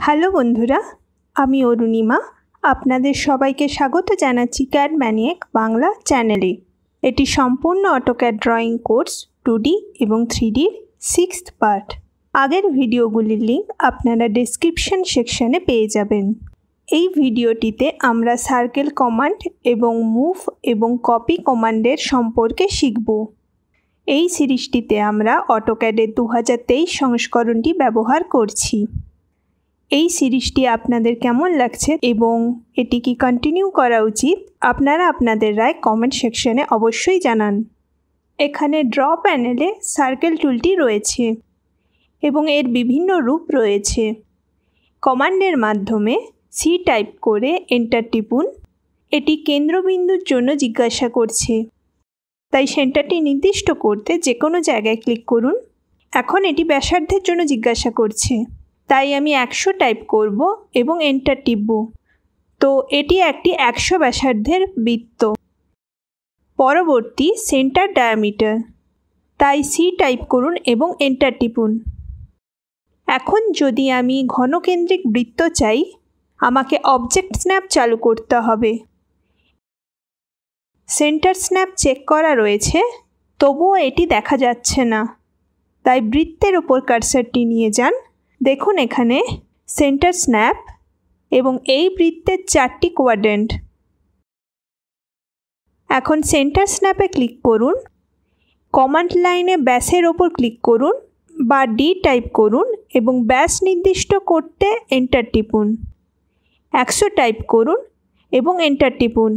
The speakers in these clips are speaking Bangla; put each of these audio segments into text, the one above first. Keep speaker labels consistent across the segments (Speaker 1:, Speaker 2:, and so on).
Speaker 1: হ্যালো বন্ধুরা, আমি অরুণিমা আপনাদের সবাইকে স্বাগত জানাচ্ছি ক্যাড ম্যানিয়াক বাংলা চ্যানেলে। এটি সম্পূর্ণ অটোক্যাড ড্রয়িং কোর্স 2D এবং 3Dর 6th পার্ট। আগের ভিডিওগুলির লিঙ্ক আপনারা ডেসক্রিপশন সেকশনে পেয়ে যাবেন। এই ভিডিওটিতে আমরা সার্কেল কমান্ড এবং মুভ এবং কপি কমান্ডের সম্পর্কে শিখব। এই সিরিজটিতে আমরা অটোক্যাডের 2023 সংস্করণটি ব্যবহার করছি। এই সিরিজটি আপনাদের কেমন লাগছে এবং এটি কি কন্টিনিউ করা উচিত, আপনারা আপনাদের রায় কমেন্ট সেকশনে অবশ্যই জানান। এখানে ড্র প্যানেলে সার্কেল টুলটি রয়েছে এবং এর বিভিন্ন রূপ রয়েছে। কমান্ডের মাধ্যমে সি টাইপ করে এন্টার টিপুন। এটি কেন্দ্রবিন্দুর জন্য জিজ্ঞাসা করছে, তাই সেন্টারটি নির্দিষ্ট করতে যে কোনো জায়গায় ক্লিক করুন। এখন এটি ব্যাসার্ধের জন্য জিজ্ঞাসা করছে, তাই আমি 100 টাইপ করব এবং এন্টার টিপব। তো এটি একটি 100 ব্যাসার্ধের বৃত্ত। পরবর্তী সেন্টার ডায়ামিটার, তাই সি টাইপ করুন এবং এন্টার টিপুন। এখন যদি আমি ঘনকেন্দ্রিক বৃত্ত চাই, আমাকে অবজেক্ট স্ন্যাপ চালু করতে হবে। সেন্টার স্ন্যাপ চেক করা রয়েছে, তবুও এটি দেখা যাচ্ছে না, তাই বৃত্তের ওপর কার্সারটি নিয়ে যান। দেখুন এখানে সেন্টার স্ন্যাপ এবং এই বৃত্তের 4টি কোয়াড্রেন্ট। এখন সেন্টার স্ন্যাপে ক্লিক করুন, কমান্ড লাইনে ব্যাসের ওপর ক্লিক করুন বা ডি টাইপ করুন এবং ব্যাস নির্দিষ্ট করতে এন্টার টিপুন। 100 টাইপ করুন এবং এন্টার টিপুন।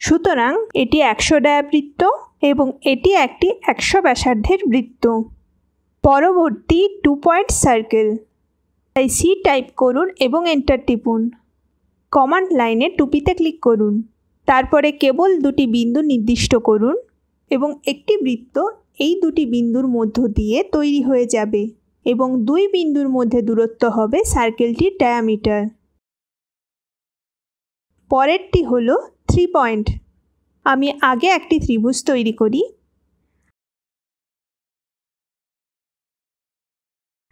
Speaker 1: সুতরাং এটি 100 ডায়া বৃত্ত এবং এটি একটি 100 ব্যাসার্ধের বৃত্ত। পরবর্তী 2 পয়েন্ট সার্কেল, তাই সি টাইপ করুন এবং এন্টার টিপুন। কমান্ড লাইনে টুপিতে ক্লিক করুন, তারপরে কেবল দুটি বিন্দু নির্দিষ্ট করুন এবং একটি বৃত্ত এই দুটি বিন্দুর মধ্য দিয়ে তৈরি হয়ে যাবে এবং দুই বিন্দুর মধ্যে দূরত্ব হবে সার্কেলটির ডায়ামিটার। পরেরটি হলো 3 পয়েন্ট। আমি আগে একটি ত্রিভুজ তৈরি করি।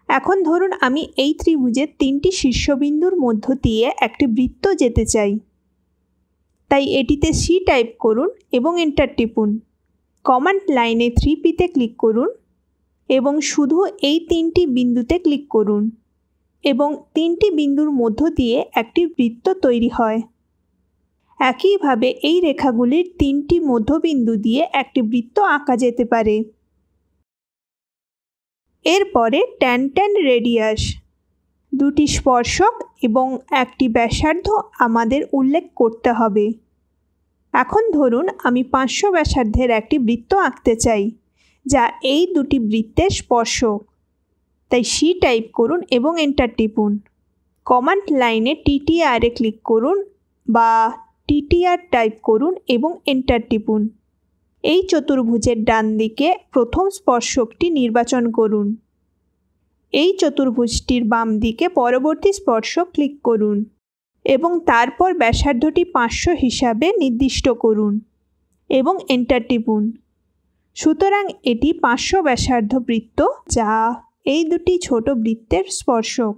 Speaker 1: এখন ধরুন আমি এই ত্রিভুজের 3টি শীর্ষবিন্দুর মধ্য দিয়ে একটি বৃত্ত যেতে চাই, তাই এটিতে সি টাইপ করুন এবং এন্টার টিপুন। কমান্ড লাইনে 3P-তে ক্লিক করুন এবং শুধু এই 3টি বিন্দুতে ক্লিক করুন এবং 3টি বিন্দুর মধ্য দিয়ে একটি বৃত্ত তৈরি হয়। একইভাবে এই রেখাগুলির 3টি মধ্যবিন্দু দিয়ে একটি বৃত্ত আঁকা যেতে পারে। এরপরে ট্যান রেডিয়াস, দুটি স্পর্শক এবং একটি ব্যাসার্ধ আমাদের উল্লেখ করতে হবে। এখন ধরুন আমি 500 ব্যাসার্ধের একটি বৃত্ত আঁকতে চাই, যা এই দুটি বৃত্তের স্পর্শক, তাই সি টাইপ করুন এবং এন্টার টিপুন। কমান্ড লাইনে টিটিআর-এ ক্লিক করুন বা টিটিআর টাইপ করুন এবং এন্টার টিপুন। এই চতুর্ভুজের ডান দিকে প্রথম স্পর্শকটি নির্বাচন করুন। এই চতুর্ভুজটির বাম দিকে পরবর্তী স্পর্শক ক্লিক করুন এবং তারপর ব্যাসার্ধটি 500 হিসাবে নির্দিষ্ট করুন এবং এন্টার টিপুন। সুতরাং এটি 500 ব্যাসার্ধ বৃত্ত, যা এই দুটি ছোট বৃত্তের স্পর্শক।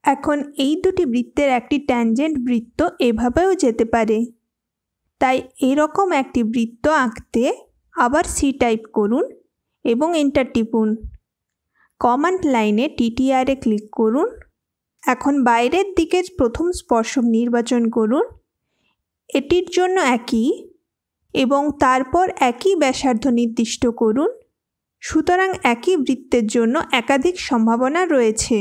Speaker 1: এখন এই দুটি বৃত্তের একটি ট্যানজেন্ট বৃত্ত এভাবেও যেতে পারে, তাই এরকম একটি বৃত্ত আঁকতে আবার সি টাইপ করুন এবং এন্টার টিপুন। কমান্ড লাইনে টিটিআর-এ ক্লিক করুন। এখন বাইরের দিকের প্রথম স্পর্শক নির্বাচন করুন, এটির জন্য একই এবং তারপর একই ব্যাসার্ধ নির্দিষ্ট করুন। সুতরাং একই বৃত্তের জন্য একাধিক সম্ভাবনা রয়েছে।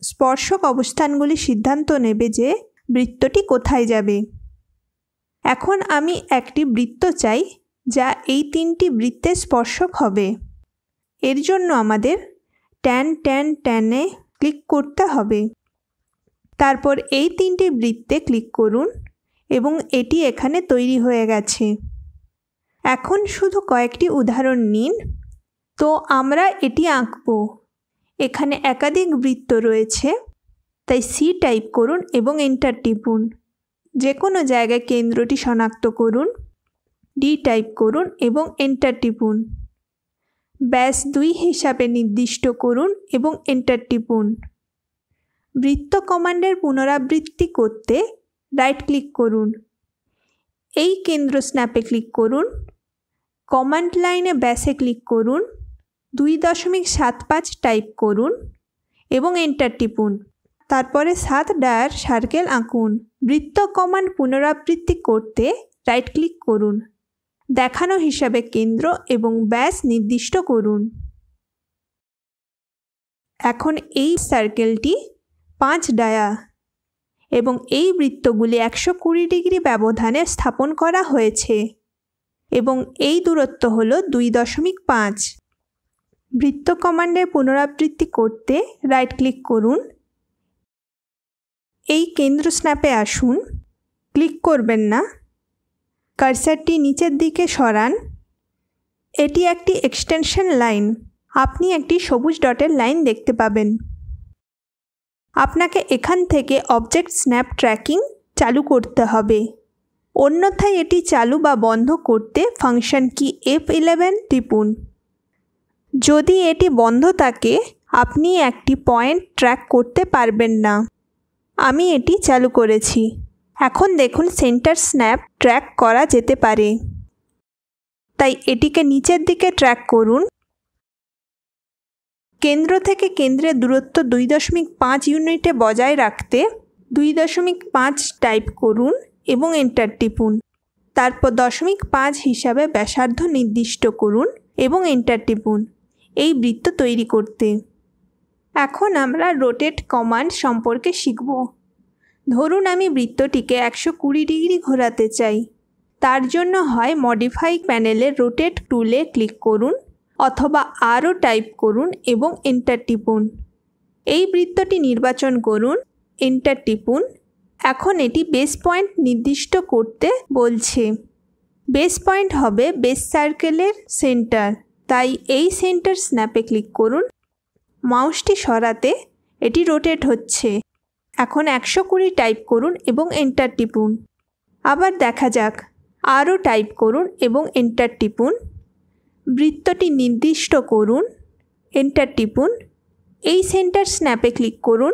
Speaker 1: স্পর্শক অবস্থানগুলি সিদ্ধান্ত নেবে যে বৃত্তটি কোথায় যাবে। এখন আমি একটি বৃত্ত চাই যা এই 3টি বৃত্তের স্পর্শক হবে। এর জন্য আমাদের ট্যান-এ ক্লিক করতে হবে। তারপর এই 3টি বৃত্তে ক্লিক করুন এবং এটি এখানে তৈরি হয়ে গেছে। এখন শুধু কয়েকটি উদাহরণ নিন। তো আমরা এটি আঁকব। এখানে একাধিক বৃত্ত রয়েছে, তাই সি টাইপ করুন এবং এন্টার টিপুন। যে কোনো জায়গায় কেন্দ্রটি শনাক্ত করুন, ডি টাইপ করুন এবং এন্টার টিপুন। ব্যাস 2 হিসাবে নির্দিষ্ট করুন এবং এন্টার টিপুন। বৃত্ত কমান্ডের পুনরাবৃত্তি করতে রাইট ক্লিক করুন। এই কেন্দ্র স্ন্যাপে ক্লিক করুন। কমান্ড লাইনে ব্যাসে ক্লিক করুন। 2.75 টাইপ করুন এবং এন্টার টিপুন। তারপরে 7 ডায়ার সার্কেল আঁকুন। বৃত্ত কমান্ড পুনরাবৃত্তি করতে রাইট ক্লিক করুন। দেখানো হিসাবে কেন্দ্র এবং ব্যাস নির্দিষ্ট করুন। এখন এই সার্কেলটি 5 ডায়া এবং এই বৃত্তগুলি 120 ডিগ্রি ব্যবধানে স্থাপন করা হয়েছে এবং এই দূরত্ব হল 2.5। বৃত্ত কমান্ডের পুনরাবৃত্তি করতে রাইট ক্লিক করুন। এই কেন্দ্র স্ন্যাপে আসুন। ক্লিক করবেন না, কার্সারটি নিচের দিকে সরান। এটি একটি এক্সটেনশন লাইন। আপনি একটি সবুজ ডটের লাইন দেখতে পাবেন। আপনাকে এখান থেকে অবজেক্ট স্ন্যাপ ট্র্যাকিং চালু করতে হবে, অন্যথায় এটি চালু বা বন্ধ করতে ফাংশন কি F11 টিপুন। যদি এটি বন্ধ থাকে আপনি একটি পয়েন্ট ট্র্যাক করতে পারবেন না। আমি এটি চালু করেছি। এখন দেখুন সেন্টার স্ন্যাপ ট্র্যাক করা যেতে পারে, তাই এটিকে নিচের দিকে ট্র্যাক করুন। কেন্দ্র থেকে কেন্দ্রের দূরত্ব 2.5 ইউনিটে বজায় রাখতে 2.5 টাইপ করুন এবং এন্টার টিপুন। তারপর 0.5 হিসাবে ব্যাসার্ধ নির্দিষ্ট করুন এবং এন্টার টিপুন এই বৃত্ত তৈরি করতে। এখন আমরা রোটেট কমান্ড সম্পর্কে শিখব। ধরুন আমি বৃত্তটিকে 120 ডিগ্রি ঘোরাতে চাই। তার জন্য হয় মডিফাই প্যানেলের রোটেট টুলে ক্লিক করুন অথবা আরও টাইপ করুন এবং এন্টার টিপুন। এই বৃত্তটি নির্বাচন করুন, এন্টার টিপুন। এখন এটি বেস পয়েন্ট নির্দিষ্ট করতে বলছে। বেস পয়েন্ট হবে বেস সার্কেলের সেন্টার, তাই এই সেন্টার স্ন্যাপে ক্লিক করুন। মাউসটি সরাতে এটি রোটেট হচ্ছে। এখন 120 টাইপ করুন এবং এন্টার টিপুন। আবার দেখা যাক, আরও টাইপ করুন এবং এন্টার টিপুন। বৃত্তটি নির্দিষ্ট করুন, এন্টার টিপুন। এই সেন্টার স্ন্যাপে ক্লিক করুন।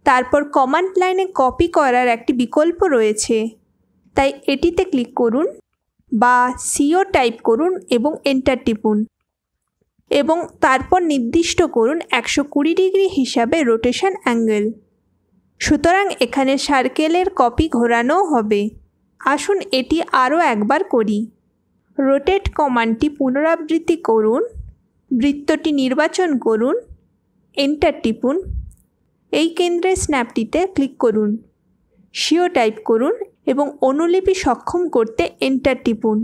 Speaker 1: তারপর কমান্ড লাইনে কপি করার একটি বিকল্প রয়েছে, তাই এটিতে ক্লিক করুন বা CO টাইপ করুন এবং এন্টার টিপুন এবং তারপর নির্দিষ্ট করুন 120 ডিগ্রি হিসাবে রোটেশন অ্যাঙ্গেল। সুতরাং এখানে সার্কেলের কপি ঘোরানো হবে। আসুন এটি আরও একবার করি। রোটেট কমান্ডটি পুনরাবৃত্তি করুন, বৃত্তটি নির্বাচন করুন, এন্টার টিপুন। এই কেন্দ্রের স্ন্যাপটিতে ক্লিক করুন, CO টাইপ করুন এবং অনুলিপি সক্ষম করতে এন্টার টিপুন।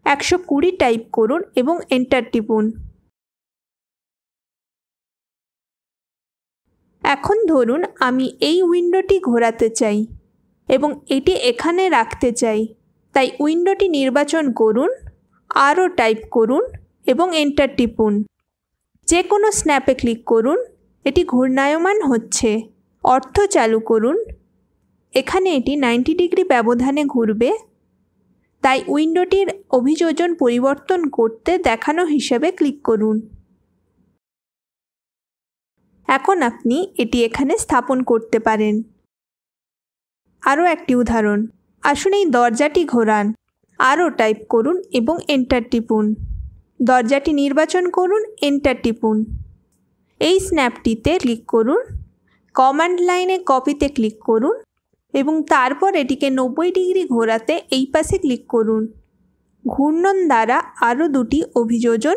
Speaker 1: 120 টাইপ করুন এবং এন্টার টিপুন। এখন ধরুন আমি এই উইন্ডোটি ঘোরাতে চাই এবং এটি এখানে রাখতে চাই, তাই উইন্ডোটি নির্বাচন করুন, আরও টাইপ করুন এবং এন্টার টিপুন। যে কোনো স্ন্যাপে ক্লিক করুন। এটি ঘূর্ণায়মান হচ্ছে, অর্থ চালু করুন। এখানে এটি 90 ডিগ্রি ব্যবধানে ঘুরবে, তাই উইন্ডোটির অভিযোজন পরিবর্তন করতে দেখানো হিসাবে ক্লিক করুন। এখন আপনি এটি এখানে স্থাপন করতে পারেন। আরও একটি উদাহরণ, আসুন এই দরজাটি ঘোরান, আরও টাইপ করুন এবং এন্টার টিপুন। দরজাটি নির্বাচন করুন, এন্টার টিপুন। এই স্ন্যাপটিতে ক্লিক করুন, কমান্ড লাইনে কপিতে ক্লিক করুন এবং তারপর এটিকে 90 ডিগ্রি ঘোরাতে এই পাশে ক্লিক করুন। ঘূর্ণন দ্বারা আরও দুটি অভিযোজন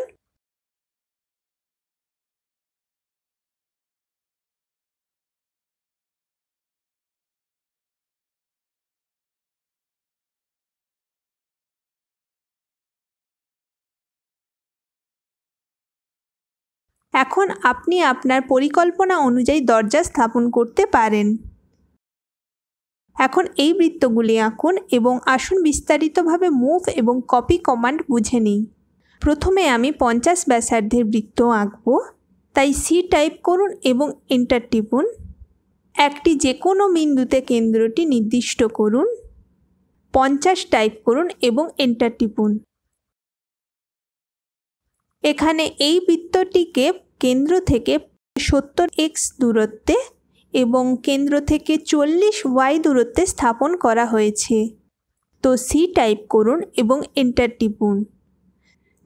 Speaker 1: এখন আপনি আপনার পরিকল্পনা অনুযায়ী দরজা স্থাপন করতে পারেন। এখন এই বৃত্তগুলি আঁকুন এবং আসুন বিস্তারিতভাবে মুভ এবং কপি কমান্ড বুঝে নিই। প্রথমে আমি 50 ব্যাসার্ধের বৃত্ত আঁকব, তাই C টাইপ করুন এবং এন্টার টিপুন। একটি যে কোনো বিন্দুতে কেন্দ্রটি নির্দিষ্ট করুন। 50 টাইপ করুন এবং এন্টার টিপুন। এখানে এই বৃত্তটিকে কেন্দ্র থেকে 70x দূরত্বে এবং কেন্দ্র থেকে 40 y দূরত্বে স্থাপন করা হয়েছে। তো সি টাইপ করুন এবং এন্টার টিপুন।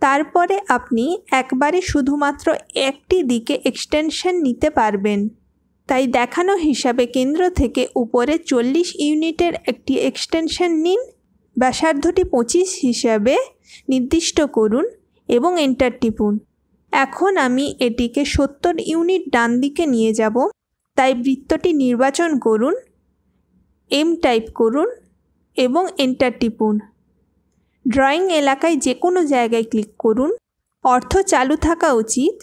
Speaker 1: তারপরে আপনি একবারে শুধুমাত্র একটি দিকে এক্সটেনশন নিতে পারবেন। তাই দেখানো হিসাবে কেন্দ্র থেকে উপরে 40 ইউনিটের একটি এক্সটেনশন নিন, ব্যাসার্ধটি 25 হিসাবে নির্দিষ্ট করুন এবং এন্টার টিপুন। এখন আমি এটিকে 70 ইউনিট ডান দিকে নিয়ে যাব, তাই বৃত্তটি নির্বাচন করুন, এম টাইপ করুন এবং এন্টার টিপুন। ড্রয়িং এলাকায় যে কোনো জায়গায় ক্লিক করুন। অর্থ চালু থাকা উচিত।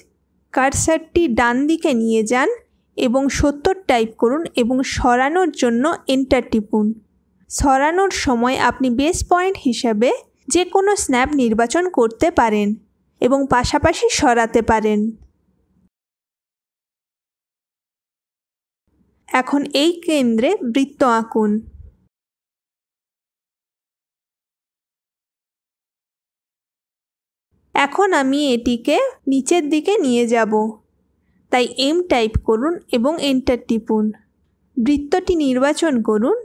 Speaker 1: কার্সারটি ডান দিকে নিয়ে যান এবং 70 টাইপ করুন এবং সরানোর জন্য এন্টার টিপুন। সরানোর সময় আপনি বেস পয়েন্ট হিসাবে যে কোনো স্ন্যাপ নির্বাচন করতে পারেন এবং পাশাপাশি সরাতে পারেন। এখন এই কেন্দ্রে বৃত্ত আঁকুন। এখন আমি এটিকে নিচের দিকে নিয়ে যাব, তাই এম টাইপ করুন এবং এন্টার টিপুন। বৃত্তটি নির্বাচন করুন,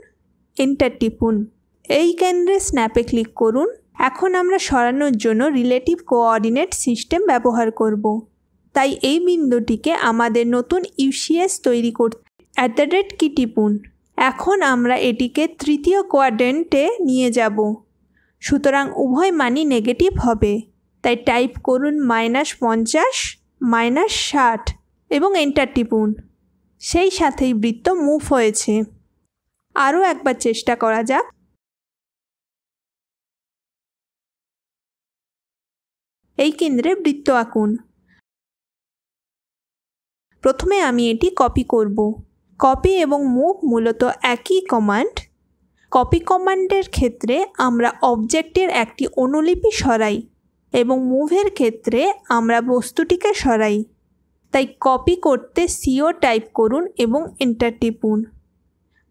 Speaker 1: এন্টার টিপুন। এই কেন্দ্রে স্ন্যাপে ক্লিক করুন। এখন আমরা সরানোর জন্য রিলেটিভ কোঅর্ডিনেট সিস্টেম ব্যবহার করব। তাই এই বিন্দুটিকে আমাদের নতুন ইউসিএস তৈরি করতে @ কি টিপুন। এখন আমরা এটিকে তৃতীয় কোয়াড্রেন্টে নিয়ে যাব, সুতরাং উভয় মানই নেগেটিভ হবে। তাই টাইপ করুন -50 -60 এবং এন্টার টিপুন। সেই সাথেই বৃত্ত মুভ হয়েছে। আরও একবার চেষ্টা করা যাক। এই কেন্দ্রে বৃত্ত আঁকুন। প্রথমে আমি এটি কপি করব। কপি এবং মুভ মূলত একই কমান্ড। কপি কমান্ডের ক্ষেত্রে আমরা অবজেক্টের একটি অনুলিপি সরাই এবং মুভের ক্ষেত্রে আমরা বস্তুটিকে সরাই। তাই কপি করতে সিও টাইপ করুন এবং এন্টার টিপুন।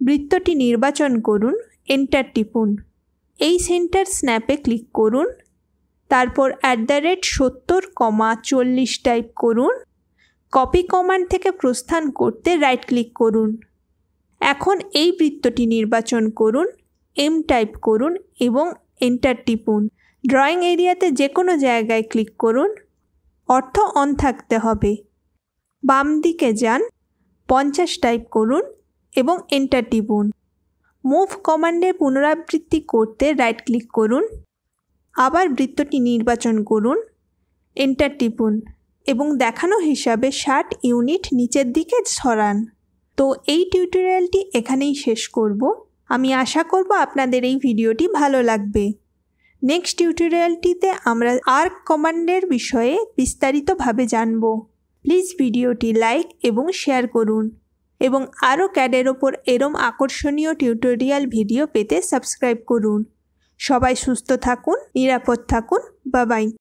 Speaker 1: বৃত্তটি নির্বাচন করুন, এন্টার টিপুন। এই সেন্টার স্ন্যাপে ক্লিক করুন। তারপর @70,40 টাইপ করুন। কপি কমান্ড থেকে প্রস্থান করতে রাইট ক্লিক করুন। এখন এই বৃত্তটি নির্বাচন করুন, এম টাইপ করুন এবং এন্টার টিপুন। ড্রয়িং এরিয়াতে যে কোনো জায়গায় ক্লিক করুন। অর্থ অন থাকতে হবে। বাম দিকে যান, 50 টাইপ করুন এবং এন্টার টিপুন। মুভ কমান্ডের পুনরাবৃত্তি করতে রাইট ক্লিক করুন। আবার বৃত্তটি নির্বাচন করুন, এন্টার টিপুন এবং দেখানো হিসাবে 60 ইউনিট নিচের দিকে সরান। তো এই টিউটোরিয়ালটি এখানেই শেষ করব। আমি আশা করব আপনাদের এই ভিডিওটি ভালো লাগবে। নেক্সট টিউটোরিয়ালটিতে আমরা আর্ক কমান্ডের বিষয়ে বিস্তারিতভাবে জানব। প্লিজ ভিডিওটি লাইক এবং শেয়ার করুন এবং আরও ক্যাডের ওপর এরম আকর্ষণীয় টিউটোরিয়াল ভিডিও পেতে সাবস্ক্রাইব করুন। সবাই সুস্থ থাকুন, নিরাপদ থাকুন। Bye bye.